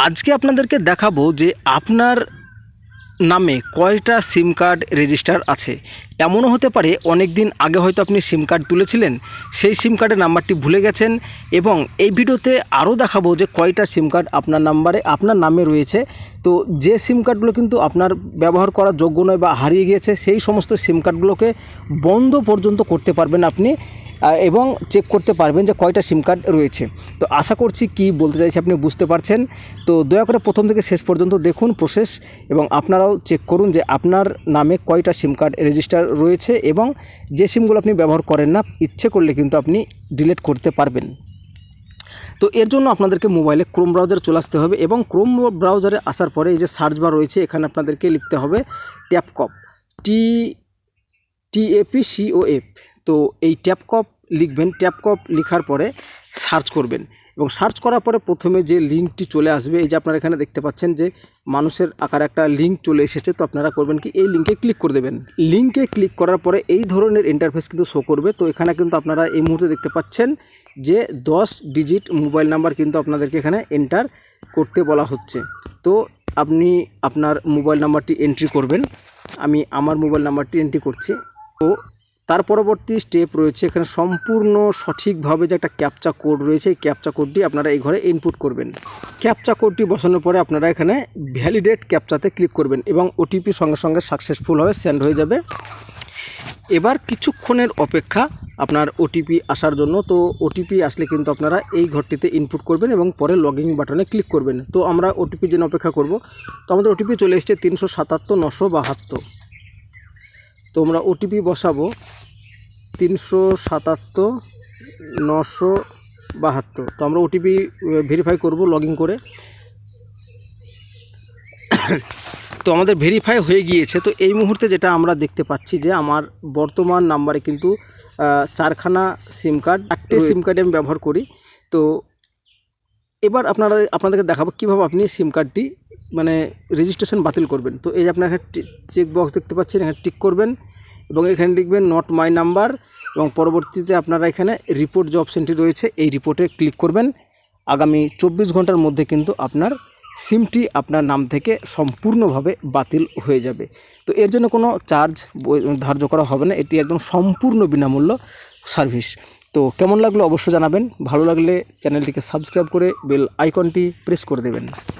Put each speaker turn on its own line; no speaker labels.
আজকে আপনাদেরকে দেখাবো যে আপনার নামে কয়টা সিম কার্ড রেজিস্টার আছে। এমনও হতে পারে অনেক দিন আগে হয়তো আপনি সিম কার্ড তুলেছিলেন, সেই সিম কার্ডের নাম্বারটি ভুলে গেছেন। এবং এই ভিডিওতে আরও দেখাবো যে কয়টা সিম কার্ড আপনার নামে রয়েছে। তো যে সিম কার্ডগুলো কিন্তু আপনার ব্যবহার করার যোগ্য নয় বা হারিয়ে গিয়েছে, সেই সমস্ত সিম কার্ডগুলোকে বন্ধ পর্যন্ত করতে পারবেন আপনি, এবং চেক করতে পারবেন যে কয়টা সিম কার্ড রয়েছে। তো আশা করছি কি বলতে চাইছি আপনি বুঝতে পারছেন। তো দয়া করে প্রথম থেকে শেষ পর্যন্ত দেখুন প্রসেস, এবং আপনারাও চেক করুন যে আপনার নামে কয়টা সিম কার্ড রেজিস্টার রয়েছে, এবং যে সিমগুলো আপনি ব্যবহার করেন না, ইচ্ছে করলে কিন্তু আপনি ডিলিট করতে পারবেন। তো এর জন্য আপনাদেরকে মোবাইলে ক্রোম ব্রাউজারে চলে আসতে হবে, এবং ক্রোম ব্রাউজারে আসার পরে এই যে সার্চ বার রয়েছে, এখানে আপনাদেরকে লিখতে হবে ট্যাপকপ, TAPCOF। তো এই ট্যাপকপ লিখবেন। ট্যাপকপ লেখার পরে সার্চ করবেন, এবং সার্চ করার পরে প্রথমে যে লিঙ্কটি চলে আসবে, এই যে আপনারা এখানে দেখতে পাচ্ছেন যে মানুষের আকার একটা লিঙ্ক চলে এসেছে। তো আপনারা করবেন কি, এই লিঙ্কে ক্লিক করে দেবেন। লিঙ্কে ক্লিক করার পরে এই ধরনের ইন্টারফেস কিন্তু শো করবে। তো এখানে কিন্তু আপনারা এই মুহূর্তে দেখতে পাচ্ছেন যে 10 ডিজিট মোবাইল নাম্বার কিন্তু আপনাদেরকে এখানে এন্টার করতে বলা হচ্ছে। তো আপনি আপনার মোবাইল নাম্বারটি এন্ট্রি করবেন। আমি আমার মোবাইল নাম্বারটি এন্ট্রি করছি। তো তার পরবর্তী স্টেপ রয়েছে এখানে সম্পূর্ণ সঠিকভাবে যে একটা ক্যাপচা কোড রয়েছে, এই ক্যাপচা কোডটি আপনারা এই ঘরে ইনপুট করবেন। ক্যাপচা কোডটি বসানোর পরে আপনারা এখানে ভ্যালিডেট ক্যাপচাতে ক্লিক করবেন, এবং ওটিপি সঙ্গে সঙ্গে সাকসেসফুলভাবে সেন্ড হয়ে যাবে। এবার কিছুক্ষণের অপেক্ষা আপনার ওটিপি আসার জন্য। তো ওটিপি আসলে কিন্তু আপনারা এই ঘরটিতে ইনপুট করবেন এবং পরে লগইন বাটনে ক্লিক করবেন। তো আমরা ওটিপির জন্য অপেক্ষা করব। তো আমাদের ওটিপি চলে এসেছে 377 972। তো আমরা ওটিপি বসাবো 377 972। তো আমরা ওটিপি ভেরিফাই করব লগইন করে। তো আমাদের ভেরিফাই হয়ে গিয়েছে। তো এই মুহূর্তে যেটা আমরা দেখতে পাচ্ছি যে আমার বর্তমান নাম্বারে কিন্তু 4খানা সিম কার্ড, 1টি সিম কার্ডে আমি ব্যবহার করি। তো এবার আপনাদেরকে দেখাবো কীভাবে আপনি সিম কার্ডটি রেজিস্ট্রেশন বাতিল করবেন। তো এই যে আপনার এখানে চেক বক্স দেখতে পাচ্ছেন, এখানে টিক করবেন এবং এখানে লিখবেন নট মাই নাম্বার, এবং পরবর্তীতে আপনারা এখানে রিপোর্ট যে অপশানটি রয়েছে, এই রিপোর্টে ক্লিক করবেন। আগামী 24 ঘন্টার মধ্যে কিন্তু আপনার সিমটি আপনার নাম থেকে সম্পূর্ণভাবে বাতিল হয়ে যাবে। তো এর জন্য কোনো চার্জ ধার্য করা হবে না, এটি একদম সম্পূর্ণ বিনামূল্য সার্ভিস। তো কেমন লাগলো অবশ্যই জানাবেন। ভালো লাগলে চ্যানেলটিকে সাবস্ক্রাইব করে বেল আইকনটি প্রেস করে দেবেন।